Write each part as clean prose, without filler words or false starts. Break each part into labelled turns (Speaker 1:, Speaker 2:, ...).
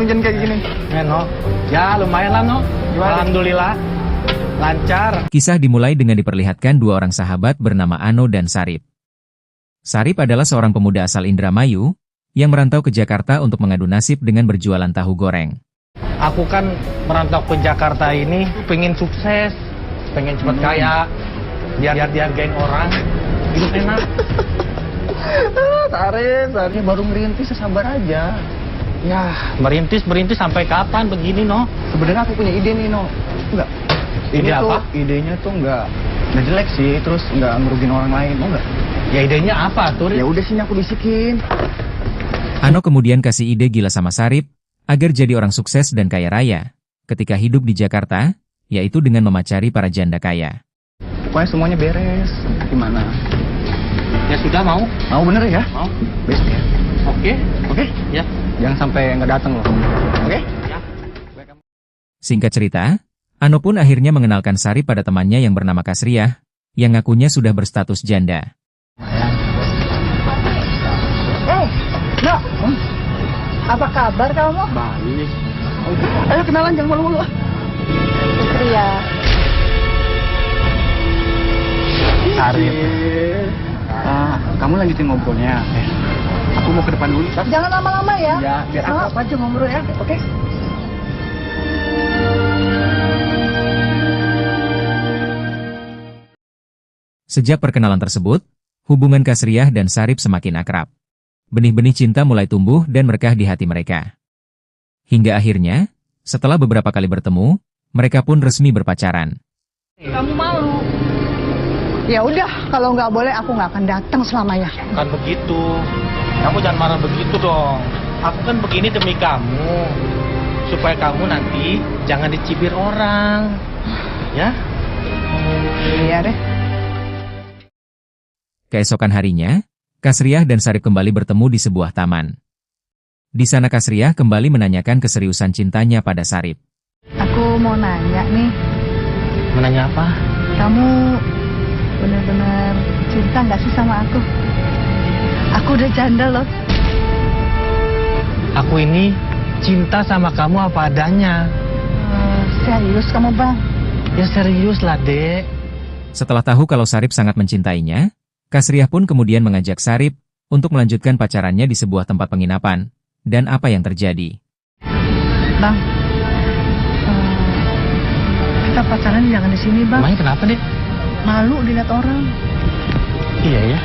Speaker 1: hujan kayak gini.
Speaker 2: No. Ya lumayan lah, no. Alhamdulillah. Lancar.
Speaker 3: Kisah dimulai dengan diperlihatkan dua orang sahabat bernama Ano dan Sarip. Sarip adalah seorang pemuda asal Indramayu yang merantau ke Jakarta untuk mengadu nasib dengan berjualan tahu goreng.
Speaker 2: Aku kan merantau ke Jakarta ini pengen sukses, pengen cepat kaya, biar dihargain orang, hidup enak.
Speaker 1: Sarip baru ngerintis, sabar aja.
Speaker 2: Ya, merintis sampai kapan begini, no?
Speaker 1: Sebenarnya aku punya ide nih, no. Enggak.
Speaker 2: Ide apa?
Speaker 1: Idenya tuh enggak jelek sih, terus enggak ngerugin orang lain, mau enggak?
Speaker 2: Ya idenya apa tuh?
Speaker 1: Ya udah sini aku bisikin.
Speaker 3: Ano kemudian kasih ide gila sama Sarip agar jadi orang sukses dan kaya raya ketika hidup di Jakarta, yaitu dengan memacari para janda kaya.
Speaker 1: Pokoknya semuanya beres. Gimana?
Speaker 2: Ya sudah, mau?
Speaker 1: Mau bener ya?
Speaker 2: Mau.
Speaker 1: Best ya.
Speaker 2: Oke? Ya.
Speaker 1: Jangan sampai nggak datang loh. Oke?
Speaker 2: Ya.
Speaker 3: Singkat cerita, Ano pun akhirnya mengenalkan Sarip pada temannya yang bernama Kasriah, yang ngakunya sudah berstatus janda.
Speaker 4: Nak, apa kabar kamu?
Speaker 1: Baik. Ayo kenalan, jangan malu-malu.
Speaker 4: Putria.
Speaker 1: Sarip. Kamu lanjutin ngobrolnya. Aku mau ke depan dulu.
Speaker 4: Jangan lama-lama ya.
Speaker 1: Ya, biar aku aja ngobrol ya. Oke?
Speaker 3: Sejak perkenalan tersebut, hubungan Kasriah dan Sarip semakin akrab. Benih-benih cinta mulai tumbuh dan merekah di hati mereka. Hingga akhirnya, setelah beberapa kali bertemu, mereka pun resmi berpacaran.
Speaker 4: Kamu malu? Ya udah, kalau nggak boleh aku nggak akan datang selamanya.
Speaker 2: Bukan begitu. Kamu jangan marah begitu dong. Aku kan begini demi kamu. Supaya kamu nanti jangan dicibir orang. Ya?
Speaker 4: Iya deh.
Speaker 3: Keesokan harinya, Kasriah dan Sarip kembali bertemu di sebuah taman. Di sana Kasriah kembali menanyakan keseriusan cintanya pada Sarip.
Speaker 4: Aku mau nanya nih,
Speaker 2: Menanya apa?
Speaker 4: kamu benar-benar cinta nggak sih sama aku? Aku udah janda loh.
Speaker 2: Aku ini cinta sama kamu apa adanya.
Speaker 4: Serius kamu bang?
Speaker 2: Ya serius lah, Dek.
Speaker 3: Setelah tahu kalau Sarip sangat mencintainya, Kasriah pun kemudian mengajak Sarip untuk melanjutkan pacarannya di sebuah tempat penginapan. Dan apa yang terjadi?
Speaker 4: Bang, kita pacaran jangan di sini bang.
Speaker 2: Emangnya kenapa, Dek?
Speaker 4: Malu dilihat orang.
Speaker 2: Iya ya.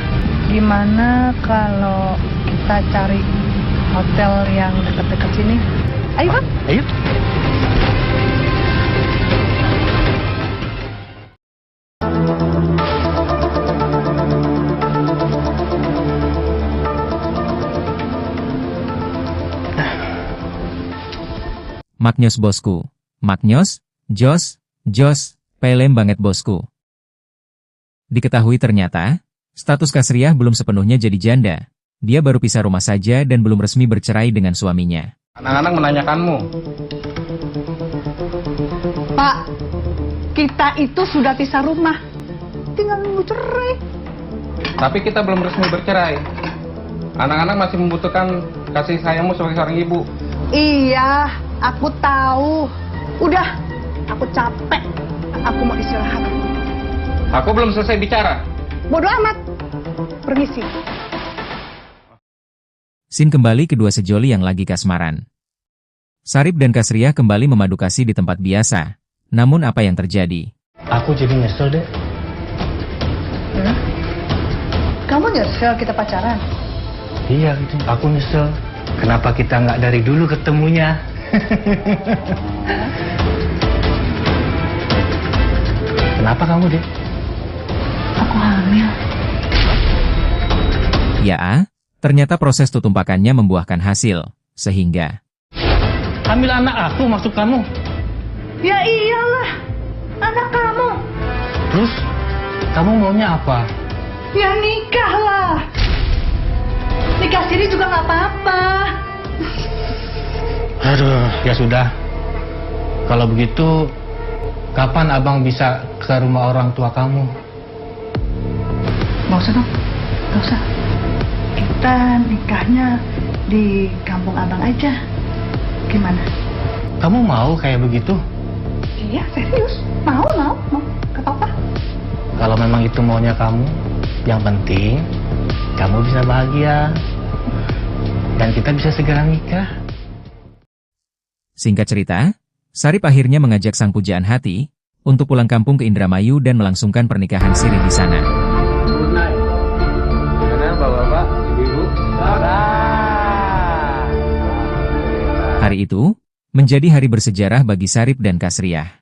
Speaker 4: Gimana kalau kita cari hotel yang dekat-dekat sini? Ayo bang.
Speaker 2: Ayo.
Speaker 3: Maknyos bosku. Maknyos, Jos, pelem banget bosku. Diketahui ternyata, status Kasriah belum sepenuhnya jadi janda. Dia baru pisah rumah saja dan belum resmi bercerai dengan suaminya.
Speaker 1: Anak-anak menanyakanmu.
Speaker 4: Pak, kita itu sudah pisah rumah. Tinggal nunggu cerai.
Speaker 5: Tapi kita belum resmi bercerai. Anak-anak masih membutuhkan kasih sayangmu sebagai seorang ibu.
Speaker 4: Iya, aku tahu. Udah, aku capek. Aku mau istirahat.
Speaker 5: Aku belum selesai bicara.
Speaker 4: Bodoh amat. Permisi.
Speaker 3: Sin kembali kedua sejoli yang lagi kasmaran. Sarip dan Kasriah kembali memadu kasih di tempat biasa. Namun apa yang terjadi?
Speaker 2: Aku jadi nyesel, Dek.
Speaker 4: Kamu nyesel kita pacaran?
Speaker 2: Iya, gitu. Aku nyesel. Kenapa kita nggak dari dulu ketemunya? Kenapa kamu, Dek?
Speaker 4: Aku hamil.
Speaker 3: Ya, ternyata proses tutumpakannya membuahkan hasil. Sehingga
Speaker 2: Hamil anak aku maksud kamu?
Speaker 4: Ya iyalah, anak kamu.
Speaker 2: Terus, kamu maunya apa?
Speaker 4: Ya nikah lah. Nikah sini juga nggak apa-apa.
Speaker 2: Aduh, ya sudah. Kalau begitu, kapan abang bisa ke rumah orang tua kamu?
Speaker 4: Nggak usah dong, nggak usah. Kita nikahnya di kampung abang aja. Gimana?
Speaker 2: Kamu mau kayak begitu?
Speaker 4: Iya, serius. Mau. Gak apa-apa.
Speaker 2: Kalau memang itu maunya kamu, yang penting kamu bisa bahagia. Dan kita bisa segera nikah.
Speaker 3: Singkat cerita, Sarip akhirnya mengajak sang pujaan hati untuk pulang kampung ke Indramayu dan melangsungkan pernikahan siri di sana.
Speaker 5: Good night. Karena bapak-bapak, ibu-ibu.
Speaker 3: Hari itu menjadi hari bersejarah bagi Sarip dan Kasriah.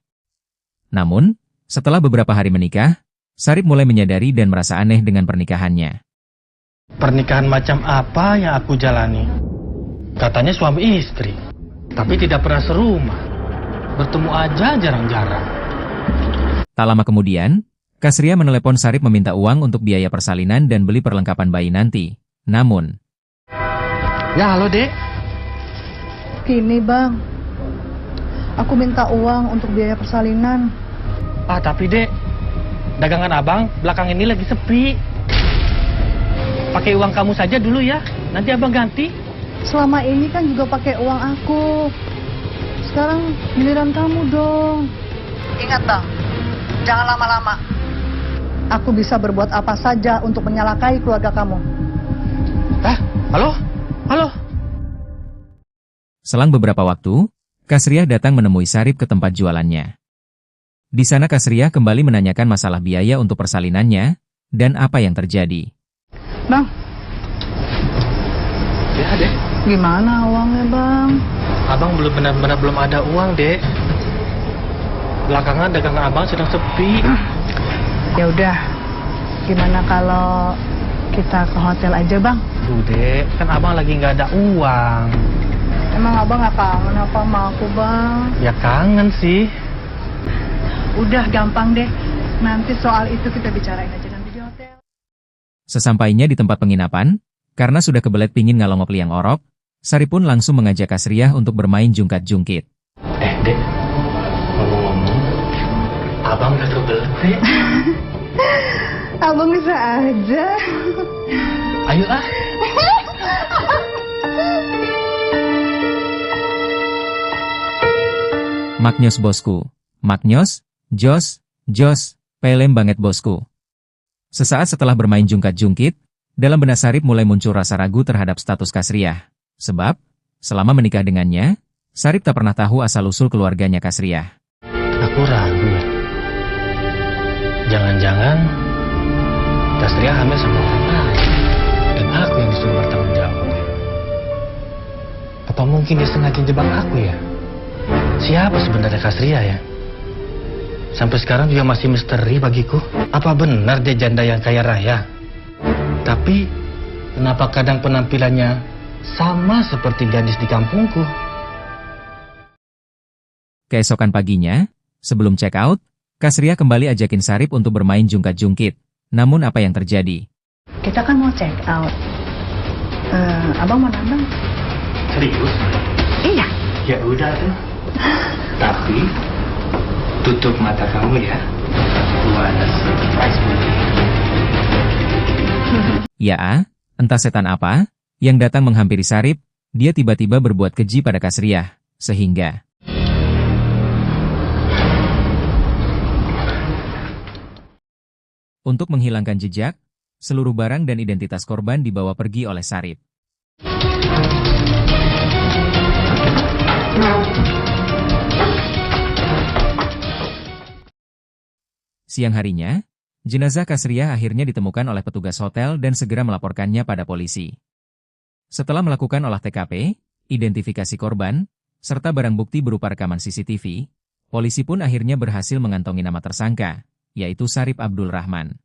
Speaker 3: Namun, setelah beberapa hari menikah, Sarip mulai menyadari dan merasa aneh dengan pernikahannya.
Speaker 2: Pernikahan macam apa yang aku jalani? Katanya suami istri, tapi tidak pernah serumah. Bertemu aja jarang-jarang.
Speaker 3: Tak lama kemudian, Kasriah menelepon Sarip meminta uang untuk biaya persalinan dan beli perlengkapan bayi nanti. Namun,
Speaker 2: Ya halo dek.
Speaker 4: Gini bang, aku minta uang untuk biaya persalinan.
Speaker 2: Tapi dek, dagangan abang belakang ini lagi sepi. Pakai uang kamu saja dulu ya, nanti abang ganti.
Speaker 4: Selama ini kan juga pakai uang aku. Sekarang giliran kamu dong. Ingat bang, jangan lama-lama. Aku bisa berbuat apa saja untuk menyalakai keluarga kamu.
Speaker 2: Halo?
Speaker 3: selang beberapa waktu, Kasriah datang menemui Sarip ke tempat jualannya. Di sana Kasriah kembali menanyakan masalah biaya untuk persalinannya, dan apa yang terjadi.
Speaker 4: Bang,
Speaker 2: Ya dek.
Speaker 4: gimana uangnya bang?
Speaker 2: Abang benar-benar belum ada uang dek. Belakangan dagangan abang sedang sepi.
Speaker 4: Ya udah, gimana kalau kita ke hotel aja bang?
Speaker 2: Duh dek, kan abang lagi nggak ada uang.
Speaker 4: Emang abang gak kangen apa sama aku bang?
Speaker 2: Ya kangen sih.
Speaker 4: Udah gampang deh, nanti soal itu kita bicarain aja nanti di hotel.
Speaker 3: Sesampainya di tempat penginapan, karena sudah kebelet pingin ngalongok liang orok, Sarip pun langsung mengajak Kasriah untuk bermain jungkat-jungkit.
Speaker 2: Dek, ngomong-ngomong, abang udah kebelet dek.
Speaker 4: Abang bisa aja.
Speaker 2: Ayo ah.
Speaker 3: Maknyos bosku. Maknyos, Jos, pelem banget bosku. Sesaat setelah bermain jungkat-jungkit, dalam benak Sarip mulai muncul rasa ragu terhadap status Kasriah. Sebab, selama menikah dengannya, Sarip tak pernah tahu asal-usul keluarganya Kasriah.
Speaker 2: Aku ragu ya. Jangan-jangan Kasriah hamil sama orang lain. Dan aku yang disuruh bertanggung jawab. Apa mungkin dia sengaja jebak aku ya? Siapa sebenarnya Kasriah ya? Sampai sekarang juga masih misteri bagiku. Apa benar dia janda yang kaya raya? Tapi, kenapa kadang penampilannya sama seperti gadis di kampungku?
Speaker 3: Keesokan paginya, sebelum check out, Kasriah kembali ajakin Sarip untuk bermain jungkat-jungkit. Namun apa yang terjadi?
Speaker 4: Kita kan mau check out. Abang mau nambang?
Speaker 2: Serius?
Speaker 4: Iya.
Speaker 2: Ya udah tuh. Tapi tutup mata kamu ya. Gua ada surprise buat kamu.
Speaker 3: Ya, entah setan apa yang datang menghampiri Sarip, dia tiba-tiba berbuat keji pada Kasriah, sehingga untuk menghilangkan jejak, seluruh barang dan identitas korban dibawa pergi oleh Sarip. Siang harinya, jenazah Kasriah akhirnya ditemukan oleh petugas hotel dan segera melaporkannya pada polisi. Setelah melakukan olah TKP, identifikasi korban, serta barang bukti berupa rekaman CCTV, polisi pun akhirnya berhasil mengantongi nama tersangka, yaitu Sarip Abdul Rahman.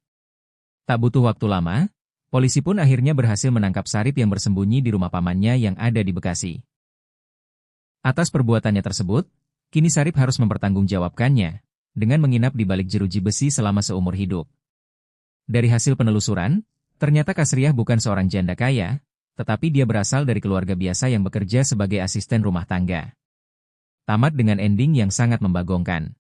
Speaker 3: Tak butuh waktu lama, polisi pun akhirnya berhasil menangkap Sarip yang bersembunyi di rumah pamannya yang ada di Bekasi. Atas perbuatannya tersebut, kini Sarip harus mempertanggungjawabkannya dengan menginap di balik jeruji besi selama seumur hidup. Dari hasil penelusuran, ternyata Kasriah bukan seorang janda kaya, tetapi dia berasal dari keluarga biasa yang bekerja sebagai asisten rumah tangga. Tamat dengan ending yang sangat membagongkan.